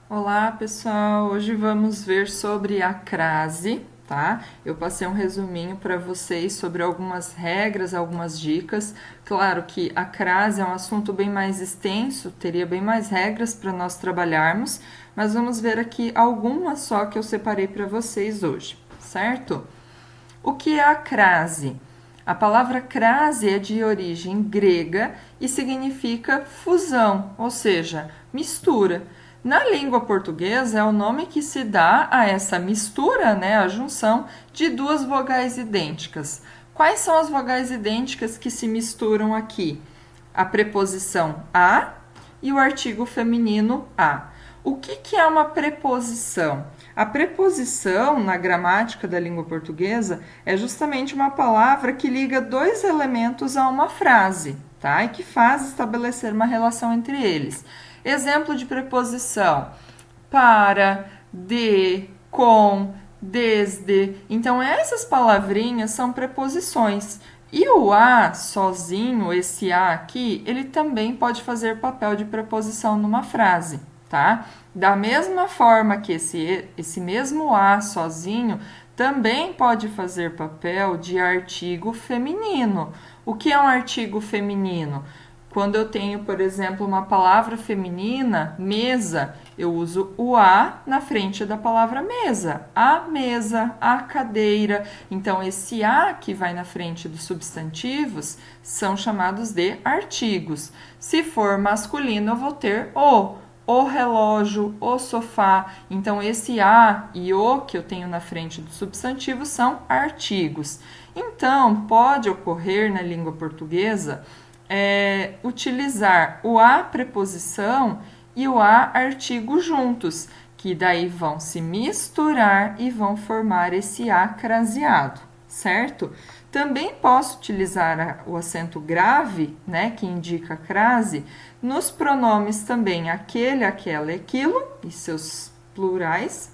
Olá, pessoal! Hoje vamos ver sobre a crase, tá? Eu passei um resuminho para vocês sobre algumas regras, algumas dicas. Claro que a crase é um assunto bem mais extenso, teria bem mais regras para nós trabalharmos, mas vamos ver aqui algumas só que eu separei para vocês hoje, certo? O que é a crase? A palavra crase é de origem grega e significa fusão, ou seja, mistura. Na língua portuguesa é o nome que se dá a essa mistura, né, a junção de duas vogais idênticas. Quais são as vogais idênticas que se misturam aqui? A preposição a e o artigo feminino a. O que é uma preposição? A preposição, na gramática da língua portuguesa, é justamente uma palavra que liga dois elementos a uma frase, tá? E que faz estabelecer uma relação entre eles. Exemplo de preposição: para, de, com, desde. Então, essas palavrinhas são preposições. E o a sozinho, esse a aqui, ele também pode fazer papel de preposição numa frase, tá? Da mesma forma que esse mesmo a sozinho também pode fazer papel de artigo feminino. O que é um artigo feminino? Quando eu tenho, por exemplo, uma palavra feminina, mesa, eu uso o a na frente da palavra mesa. A mesa, a cadeira. Então, esse a que vai na frente dos substantivos são chamados de artigos. Se for masculino, eu vou ter o relógio, o sofá. Então, esse a e o que eu tenho na frente do substantivo são artigos. Então, pode ocorrer na língua portuguesa utilizar o a preposição e o a artigo juntos, que daí vão se misturar e vão formar esse a craseado, certo? Também posso utilizar o acento grave, né, que indica a crase, nos pronomes também aquele, aquela e aquilo, e seus plurais,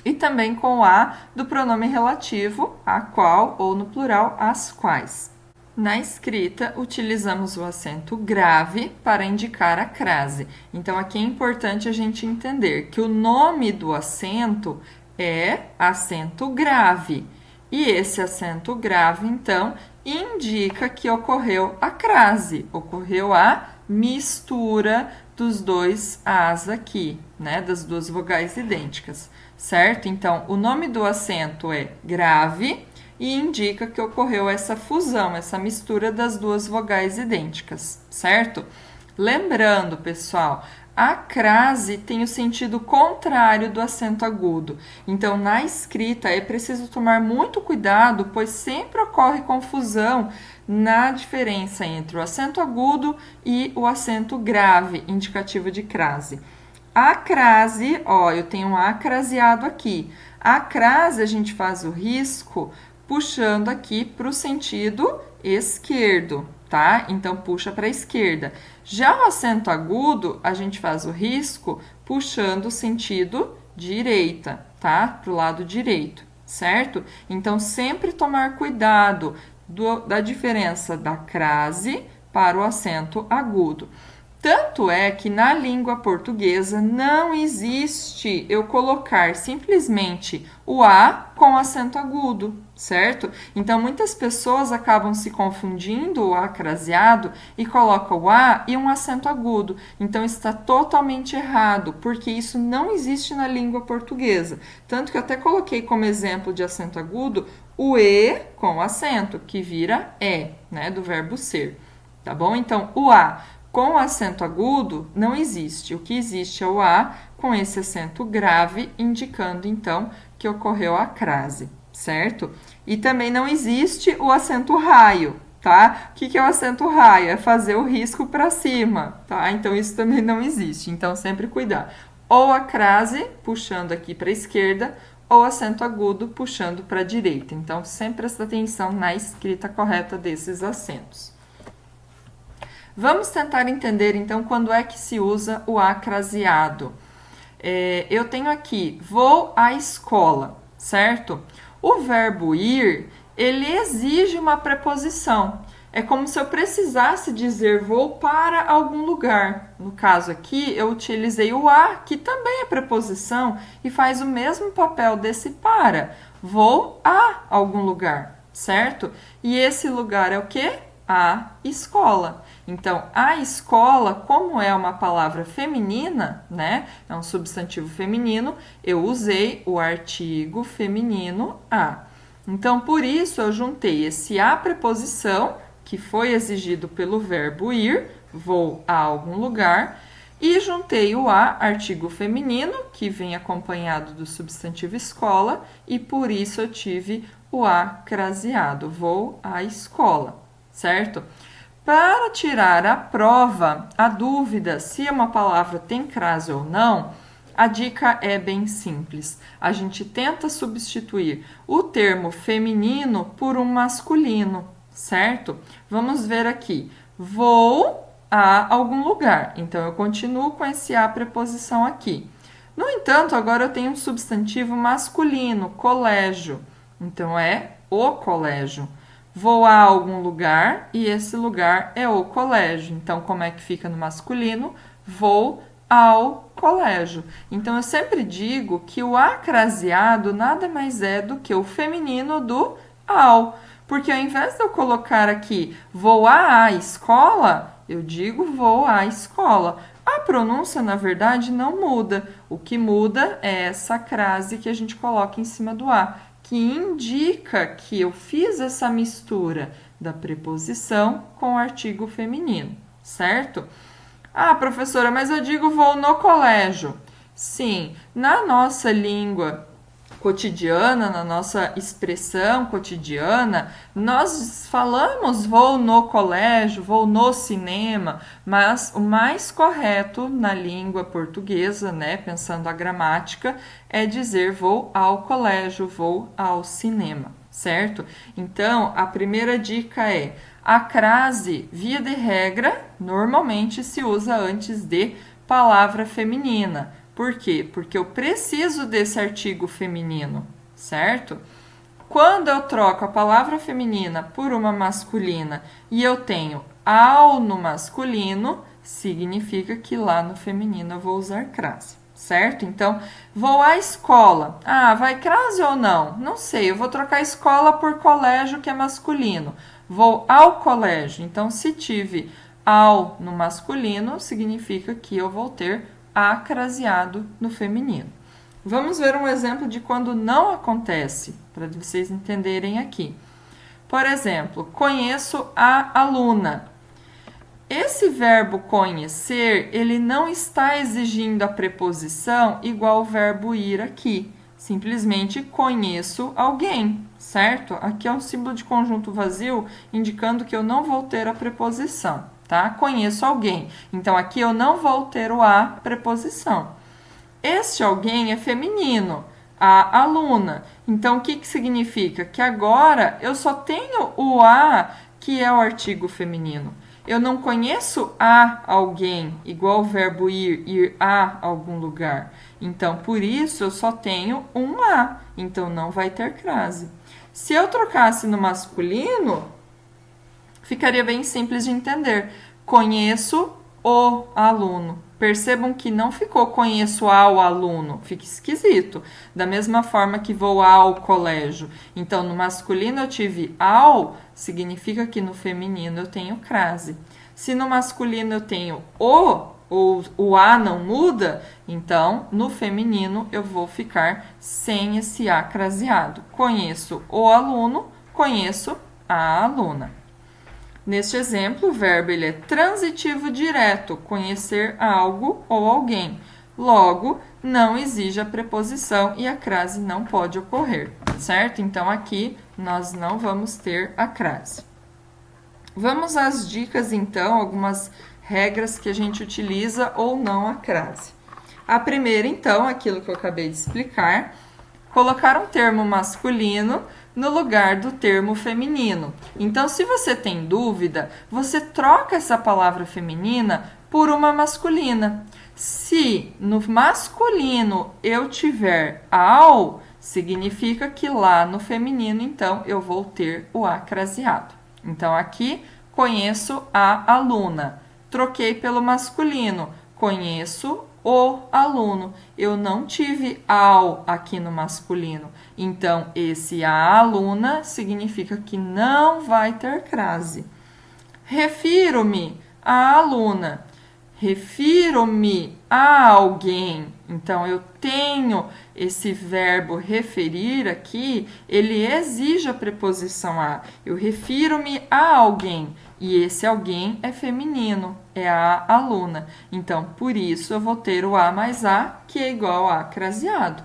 e também com o a do pronome relativo, a qual, ou no plural, as quais. Na escrita, utilizamos o acento grave para indicar a crase. Então, aqui é importante a gente entender que o nome do acento é acento grave. E esse acento grave, então, indica que ocorreu a crase, ocorreu a mistura dos dois as aqui, né? Das duas vogais idênticas, certo? Então, o nome do acento é grave e indica que ocorreu essa fusão, essa mistura das duas vogais idênticas, certo? Lembrando, pessoal, a crase tem o sentido contrário do acento agudo. Então, na escrita é preciso tomar muito cuidado, pois sempre ocorre confusão na diferença entre o acento agudo e o acento grave, indicativo de crase. A crase, ó, eu tenho um a craseado aqui. A crase a gente faz o risco puxando aqui para o sentido esquerdo, tá? Então, puxa para a esquerda. Já o acento agudo, a gente faz o risco puxando o sentido direita, tá? Para o lado direito, certo? Então, sempre tomar cuidado da diferença da crase para o acento agudo. Tanto é que na língua portuguesa não existe eu colocar simplesmente o a com acento agudo, certo? Então, muitas pessoas acabam se confundindo o a craseado e colocam o a e um acento agudo. Então, está totalmente errado, porque isso não existe na língua portuguesa. Tanto que eu até coloquei como exemplo de acento agudo o e com acento, que vira é, né, do verbo ser, tá bom? Então, o a com acento agudo não existe. O que existe é o a com esse acento grave, indicando então que ocorreu a crase, certo? E também não existe o acento raio, tá? O que é o acento raio? É fazer o risco para cima, tá? Então isso também não existe. Então sempre cuidar. Ou a crase puxando aqui para a esquerda, ou acento agudo puxando para a direita. Então sempre presta atenção na escrita correta desses acentos. Vamos tentar entender, então, quando é que se usa o a craseado. Eu tenho aqui, vou à escola, certo? O verbo ir, ele exige uma preposição. É como se eu precisasse dizer vou para algum lugar. No caso aqui, eu utilizei o a, que também é preposição e faz o mesmo papel desse para. Vou a algum lugar, certo? E esse lugar é o quê? A escola. Então, a escola, como é uma palavra feminina, né? É um substantivo feminino, eu usei o artigo feminino a. Então, por isso, eu juntei esse a preposição, que foi exigido pelo verbo ir, vou a algum lugar, e juntei o a, artigo feminino, que vem acompanhado do substantivo escola, e por isso eu tive o a craseado, vou à escola, certo? Para tirar a prova, a dúvida se uma palavra tem crase ou não, a dica é bem simples. A gente tenta substituir o termo feminino por um masculino, certo? Vamos ver aqui. Vou a algum lugar. Então, eu continuo com esse a preposição aqui. No entanto, agora eu tenho um substantivo masculino, colégio. Então, é o colégio. Vou a algum lugar e esse lugar é o colégio. Então, como é que fica no masculino? Vou ao colégio. Então, eu sempre digo que o a craseado nada mais é do que o feminino do ao. Porque ao invés de eu colocar aqui vou à escola, eu digo vou à escola. A pronúncia, na verdade, não muda. O que muda é essa crase que a gente coloca em cima do a, que indica que eu fiz essa mistura da preposição com o artigo feminino, certo? Ah, professora, mas eu digo vou no colégio. Sim, na nossa língua cotidiana, na nossa expressão cotidiana, nós falamos vou no colégio, vou no cinema, mas o mais correto na língua portuguesa, né, pensando a gramática, é dizer vou ao colégio, vou ao cinema, certo? Então, a primeira dica é: a crase, via de regra, normalmente se usa antes de palavra feminina. Por quê? Porque eu preciso desse artigo feminino, certo? Quando eu troco a palavra feminina por uma masculina e eu tenho ao no masculino, significa que lá no feminino eu vou usar crase, certo? Então, vou à escola. Ah, vai crase ou não? Não sei, eu vou trocar escola por colégio, que é masculino. Vou ao colégio. Então, se tive ao no masculino, significa que eu vou ter a craseado no feminino. Vamos ver um exemplo de quando não acontece, para vocês entenderem aqui. Por exemplo, conheço a aluna. Esse verbo conhecer, ele não está exigindo a preposição igual o verbo ir aqui. Simplesmente conheço alguém, certo? Aqui é um símbolo de conjunto vazio, indicando que eu não vou ter a preposição, tá? Conheço alguém. Então, aqui eu não vou ter o a preposição. Este alguém é feminino, a aluna. Então, o que significa? Que agora eu só tenho o a, que é o artigo feminino. Eu não conheço a alguém, igual o verbo ir, ir a algum lugar. Então, por isso, eu só tenho um a. Então, não vai ter crase. Se eu trocasse no masculino, ficaria bem simples de entender. Conheço o aluno. Percebam que não ficou conheço ao aluno, fica esquisito. Da mesma forma que vou ao colégio. Então, no masculino eu tive ao, significa que no feminino eu tenho crase. Se no masculino eu tenho o a não muda, então no feminino eu vou ficar sem esse a craseado. Conheço o aluno, conheço a aluna. Neste exemplo, o verbo ele é transitivo direto, conhecer algo ou alguém. Logo, não exige a preposição e a crase não pode ocorrer, certo? Então, aqui nós não vamos ter a crase. Vamos às dicas, então, algumas regras que a gente utiliza ou não a crase. A primeira, então, aquilo que eu acabei de explicar, colocar um termo masculino no lugar do termo feminino. Então, se você tem dúvida, você troca essa palavra feminina por uma masculina. Se no masculino eu tiver ao, significa que lá no feminino, então, eu vou ter o a craseado. Então, aqui, conheço a aluna. Troquei pelo masculino, conheço o aluno. Eu não tive ao aqui no masculino. Então, esse a aluna significa que não vai ter crase. Refiro-me à aluna. Refiro-me a alguém. Então, eu tenho esse verbo referir aqui, ele exige a preposição a. Eu refiro-me a alguém. E esse alguém é feminino, é a aluna. Então, por isso, eu vou ter o a mais a, que é igual a craseado.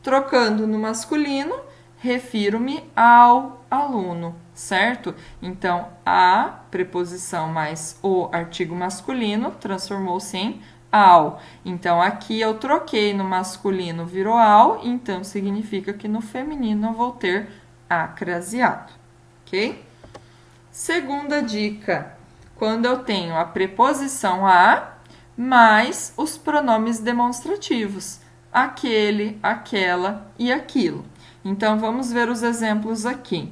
Trocando no masculino, refiro-me ao aluno, certo? Então, a preposição mais o artigo masculino transformou-se em ao. Então, aqui eu troquei no masculino, virou ao, então significa que no feminino eu vou ter a craseado, ok? Segunda dica, quando eu tenho a preposição a mais os pronomes demonstrativos, aquele, aquela e aquilo. Então, vamos ver os exemplos aqui.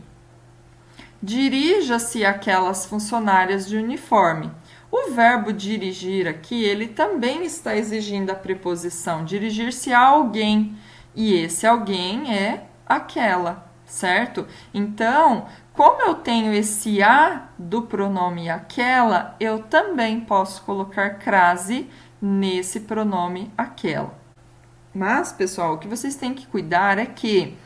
Dirija-se àquelas funcionárias de uniforme. O verbo dirigir aqui, ele também está exigindo a preposição dirigir-se a alguém. E esse alguém é aquela, certo? Então, como eu tenho esse a do pronome aquela, eu também posso colocar crase nesse pronome aquela. Mas, pessoal, o que vocês têm que cuidar é que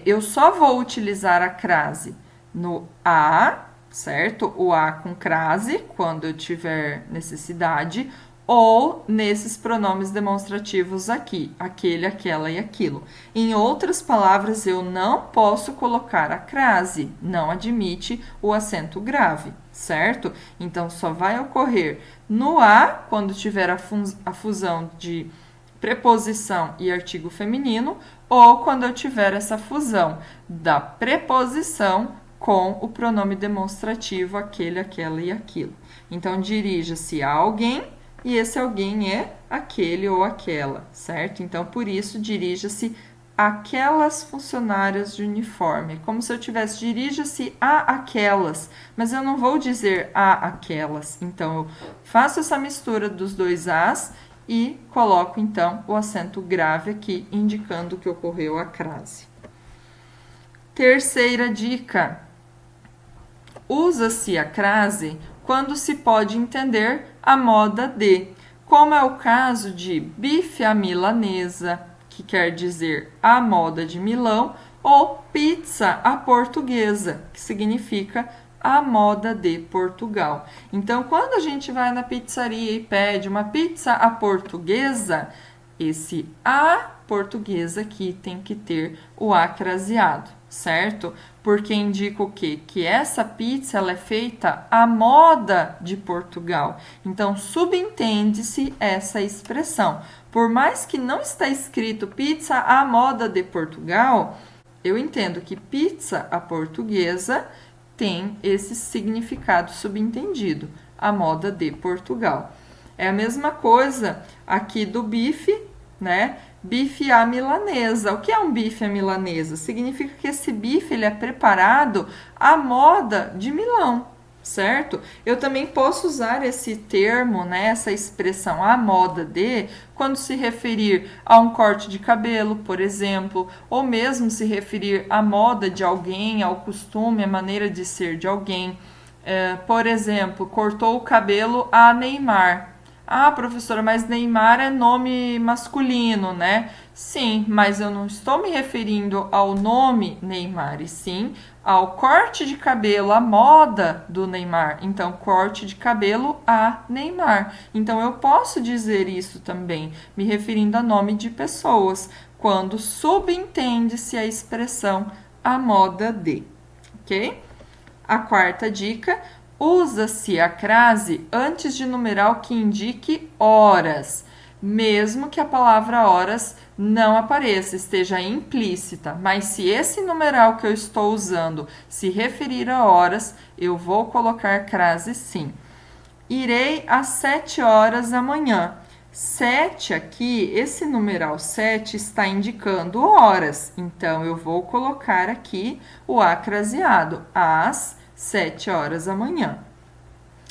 eu só vou utilizar a crase no a, certo? O a com crase, quando eu tiver necessidade, ou nesses pronomes demonstrativos aqui, aquele, aquela e aquilo. Em outras palavras, eu não posso colocar a crase, não admite o acento grave, certo? Então, só vai ocorrer no a, quando tiver a fusão de preposição e artigo feminino, ou quando eu tiver essa fusão da preposição com o pronome demonstrativo aquele, aquela e aquilo. Então, dirija-se a alguém e esse alguém é aquele ou aquela, certo? Então, por isso, dirija-se àquelas funcionárias de uniforme. Como se eu tivesse dirija-se a aquelas, mas eu não vou dizer a aquelas. Então, eu faço essa mistura dos dois as e coloco, então, o acento grave aqui, indicando que ocorreu a crase. Terceira dica. Usa-se a crase quando se pode entender a moda de, como é o caso de bife à milanesa, que quer dizer a moda de Milão, ou pizza à portuguesa, que significa a moda de Portugal. Então, quando a gente vai na pizzaria e pede uma pizza à portuguesa, esse a portuguesa aqui tem que ter o a craseado, certo? Porque indica o quê? Que essa pizza ela é feita à moda de Portugal. Então, subentende-se essa expressão. Por mais que não está escrito pizza à moda de Portugal, eu entendo que pizza à portuguesa tem esse significado subentendido, a moda de Portugal. É a mesma coisa aqui do bife, né? Bife à milanesa. O que é um bife à milanesa? Significa que esse bife ele é preparado à moda de Milão, certo? Eu também posso usar esse termo, né, essa expressão à moda de, quando se referir a um corte de cabelo, por exemplo, ou mesmo se referir à moda de alguém, ao costume, à maneira de ser de alguém. Por exemplo, cortou o cabelo a Neymar. Ah, professora, mas Neymar é nome masculino, né? Sim, mas eu não estou me referindo ao nome Neymar, e sim ao corte de cabelo, a moda do Neymar. Então, corte de cabelo a Neymar. Então, eu posso dizer isso também, me referindo a nome de pessoas, quando subentende-se a expressão a moda de, ok? A quarta dica: usa-se a crase antes de numeral que indique horas, mesmo que a palavra horas não apareça, esteja implícita. Mas se esse numeral que eu estou usando se referir a horas, eu vou colocar crase sim. Irei às 7 horas da manhã. 7 aqui, esse numeral 7 está indicando horas. Então, eu vou colocar aqui o a craseado, às 7 horas da manhã.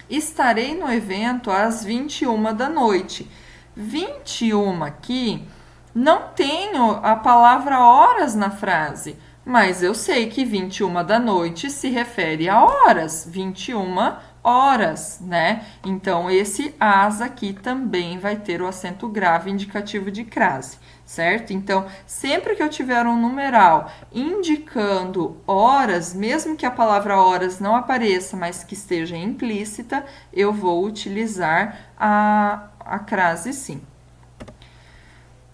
Estarei no evento às 21 da noite. 21 aqui, não tenho a palavra horas na frase, mas eu sei que 21 da noite se refere a horas, 21 horas, né? Então, esse as aqui também vai ter o acento grave indicativo de crase, certo? Então, sempre que eu tiver um numeral indicando horas, mesmo que a palavra horas não apareça, mas que esteja implícita, eu vou utilizar a crase sim.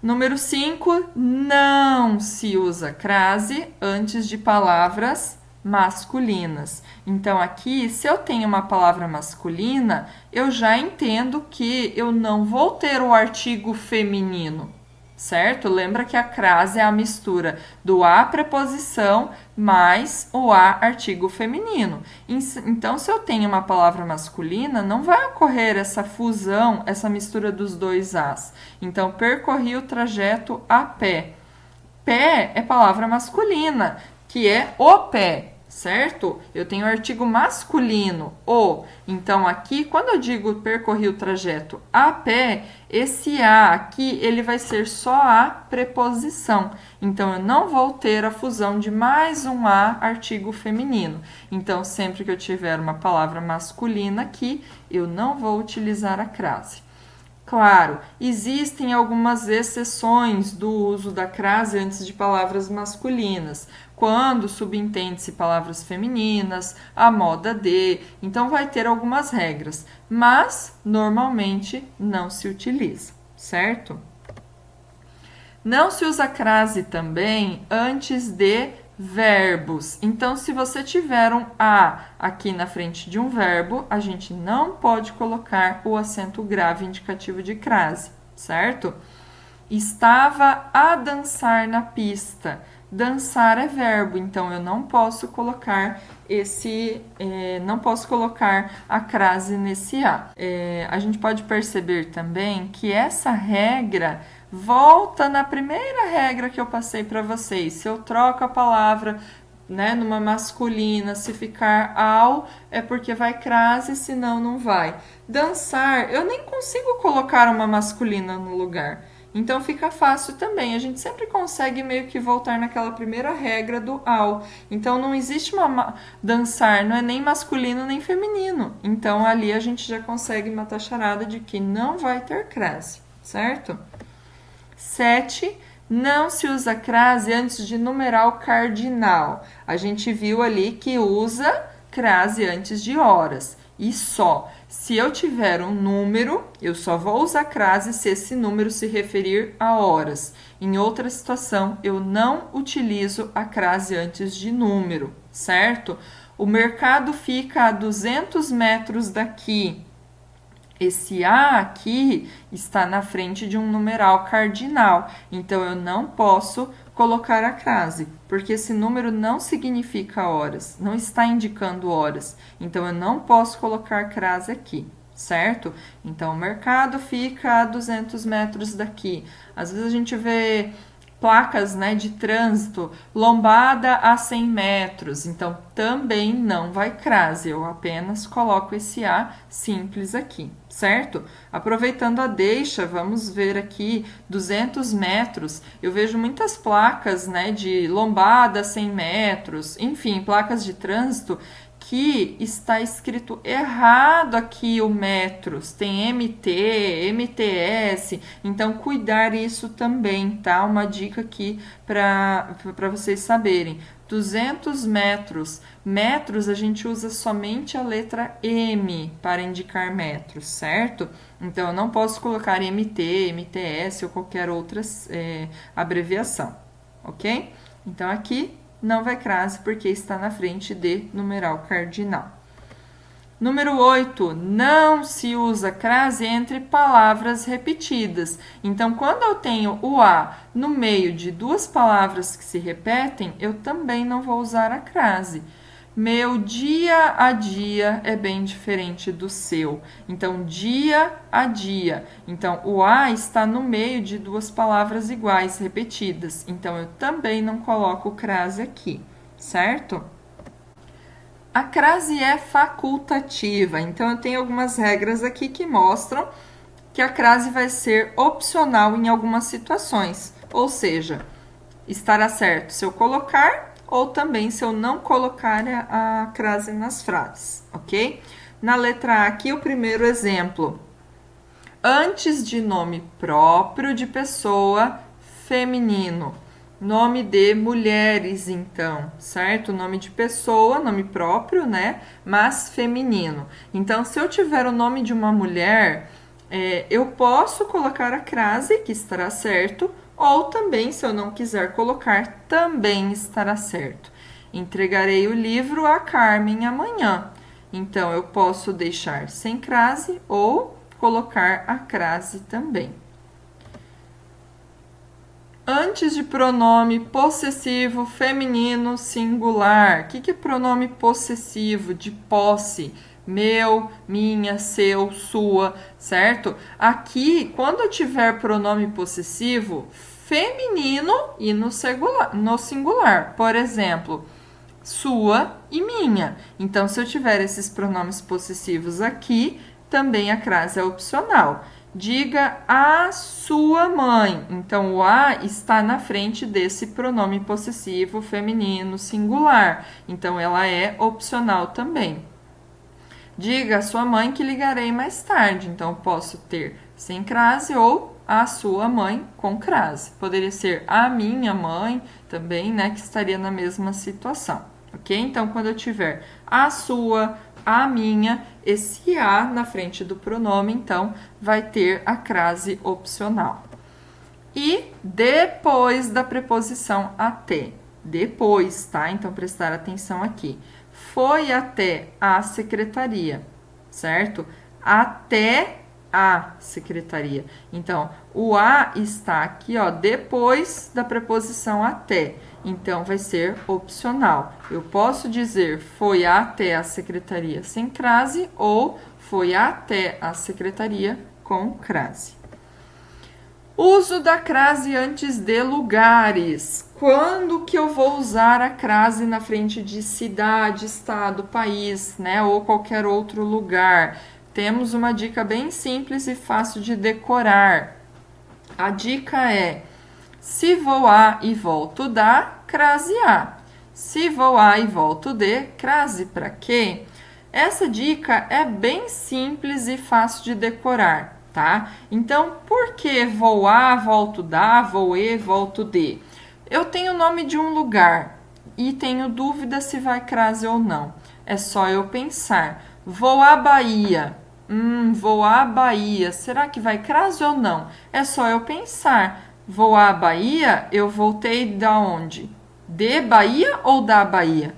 Número 5, não se usa crase antes de palavras masculinas. Então, aqui, se eu tenho uma palavra masculina, eu já entendo que eu não vou ter o artigo feminino, certo? Lembra que a crase é a mistura do a preposição mais o a artigo feminino. Então, se eu tenho uma palavra masculina, não vai ocorrer essa fusão, essa mistura dos dois as. Então, percorri o trajeto a pé. Pé é palavra masculina, que é o pé, certo? Eu tenho o artigo masculino, o. Então, aqui, quando eu digo percorri o trajeto a pé, esse a aqui, ele vai ser só a preposição. Então, eu não vou ter a fusão de mais um a artigo feminino. Então, sempre que eu tiver uma palavra masculina aqui, eu não vou utilizar a crase. Claro, existem algumas exceções do uso da crase antes de palavras masculinas, quando subentende-se palavras femininas, a moda de, então vai ter algumas regras, mas normalmente não se utiliza, certo? Não se usa crase também antes de verbos. Então, se você tiver um a aqui na frente de um verbo, a gente não pode colocar o acento grave indicativo de crase, certo? Estava a dançar na pista. Dançar é verbo, então eu não posso colocar não posso colocar a crase nesse a. A gente pode perceber também que essa regra volta na primeira regra que eu passei para vocês. Se eu troco a palavra, né, numa masculina, se ficar ao, é porque vai crase, senão não vai. Dançar, eu nem consigo colocar uma masculina no lugar. Então fica fácil também, a gente sempre consegue meio que voltar naquela primeira regra do ao. Então não existe dançar, não é nem masculino nem feminino. Então ali a gente já consegue matar a charada de que não vai ter crase, certo? 7. Não se usa crase antes de numeral cardinal. A gente viu ali que usa crase antes de horas. E só. Se eu tiver um número, eu só vou usar crase se esse número se referir a horas. Em outra situação, eu não utilizo a crase antes de número, certo? O mercado fica a 200 metros daqui. Esse a aqui está na frente de um numeral cardinal, então eu não posso colocar a crase, porque esse número não significa horas, não está indicando horas, então eu não posso colocar crase aqui, certo? Então, o mercado fica a 200 metros daqui. Às vezes a gente vê placas, né, de trânsito, lombada a 100 metros, então também não vai crase, eu apenas coloco esse a simples aqui, certo? Aproveitando a deixa, vamos ver aqui 200 metros, eu vejo muitas placas, né, de lombada a 100 metros, enfim, placas de trânsito, que está escrito errado aqui o metros, tem MT, MTS, então cuidar isso também, tá? Uma dica aqui para vocês saberem. 200 metros, metros a gente usa somente a letra M para indicar metros, certo? Então eu não posso colocar MT, MTS ou qualquer outra abreviação, ok? Então aqui não vai crase porque está na frente de numeral cardinal. Número 8, não se usa crase entre palavras repetidas. Então, quando eu tenho o a no meio de duas palavras que se repetem, eu também não vou usar a crase. Meu dia a dia é bem diferente do seu. Então, dia a dia. Então, o a está no meio de duas palavras iguais, repetidas. Então, eu também não coloco crase aqui, certo? A crase é facultativa, então eu tenho algumas regras aqui que mostram que a crase vai ser opcional em algumas situações, ou seja, estará certo se eu colocar ou também se eu não colocar a crase nas frases, ok? Na letra A aqui, o primeiro exemplo. Antes de nome próprio de pessoa, feminino. Nome de mulheres, então, certo? Nome de pessoa, nome próprio, né? Mas feminino. Então, se eu tiver o nome de uma mulher, eu posso colocar a crase, que estará certo, ou também, se eu não quiser colocar, também estará certo. Entregarei o livro a Carmen amanhã. Então, eu posso deixar sem crase ou colocar a crase também. Antes de pronome possessivo feminino singular. O que é pronome possessivo? De posse. Meu, minha, seu, sua, certo? Aqui, quando eu tiver pronome possessivo feminino e no singular. Por exemplo, sua e minha. Então, se eu tiver esses pronomes possessivos aqui, também a crase é opcional. Diga a sua mãe. Então, o a está na frente desse pronome possessivo feminino singular. Então, ela é opcional também. Diga a sua mãe que ligarei mais tarde. Então, posso ter sem crase ou a sua mãe com crase. Poderia ser a minha mãe também, né, que estaria na mesma situação, ok? Então, quando eu tiver a sua, a minha, esse a na frente do pronome, então, vai ter a crase opcional. E depois da preposição até. Depois, tá? Então, prestar atenção aqui. Foi até a secretaria, certo? Até a secretaria. Então, o a está aqui, ó, depois da preposição até. Então, vai ser opcional. Eu posso dizer foi até a secretaria sem crase ou foi até a secretaria com crase. Uso da crase antes de lugares. Quando que eu vou usar a crase na frente de cidade, estado, país, né, ou qualquer outro lugar? Temos uma dica bem simples e fácil de decorar. A dica é: se vou a e volto da, crase a. Se vou a e volto de, crase para quê? Essa dica é bem simples e fácil de decorar, tá? Então, por que vou a, volto da, vou e, volto de? Eu tenho o nome de um lugar e tenho dúvida se vai crase ou não. É só eu pensar. Vou à Bahia. Vou à Bahia. Será que vai crase ou não? É só eu pensar. Vou à Bahia, eu voltei da onde? De Bahia ou da Bahia?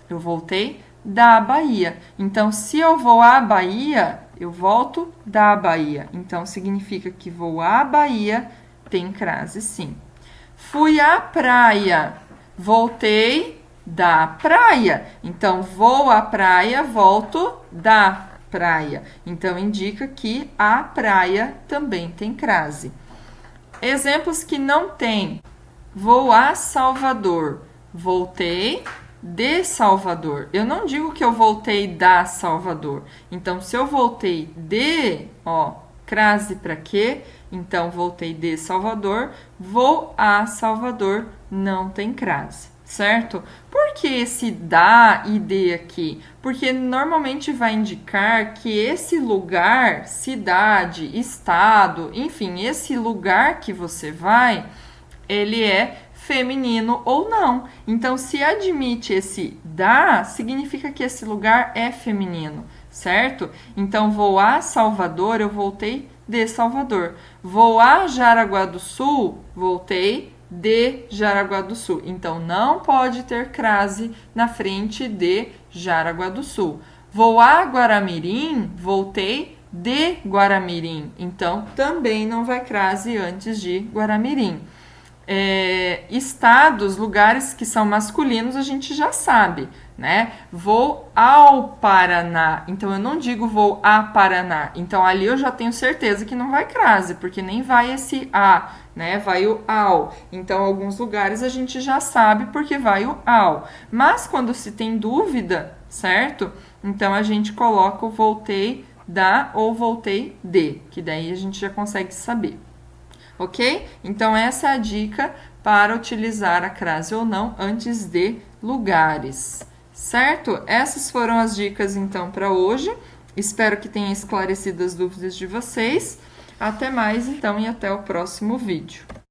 Eu voltei da Bahia. Então, se eu vou à Bahia, eu volto da Bahia. Então, significa que vou à Bahia, tem crase sim. Fui à praia, voltei da praia. Então, vou à praia, volto da praia. Então, indica que a praia também tem crase. Exemplos que não tem. Vou a Salvador, voltei de Salvador. Eu não digo que eu voltei da Salvador. Então, se eu voltei de, ó, crase para quê? Então, voltei de Salvador, vou a Salvador, não tem crase, certo? Por que esse da e de aqui? Porque normalmente vai indicar que esse lugar, cidade, estado, enfim, esse lugar que você vai, ele é feminino ou não. Então, se admite esse da, significa que esse lugar é feminino, certo? Então, vou a Salvador, eu voltei de Salvador. Vou a Jaraguá do Sul, voltei de Jaraguá do Sul. Então, não pode ter crase na frente de Jaraguá do Sul. Vou a Guaramirim, voltei de Guaramirim. Então, também não vai crase antes de Guaramirim. Estados, lugares que são masculinos, a gente já sabe, né? Vou ao Paraná. Então, eu não digo vou a Paraná. Então, ali eu já tenho certeza que não vai crase, porque nem vai esse a, né? Vai o ao. Então, alguns lugares a gente já sabe porque vai o ao. Mas, quando se tem dúvida, certo? Então, a gente coloca o voltei da ou voltei de, que daí a gente já consegue saber. Ok? Então, essa é a dica para utilizar a crase ou não antes de lugares, certo? Essas foram as dicas, então, para hoje. Espero que tenha esclarecido as dúvidas de vocês. Até mais, então, e até o próximo vídeo.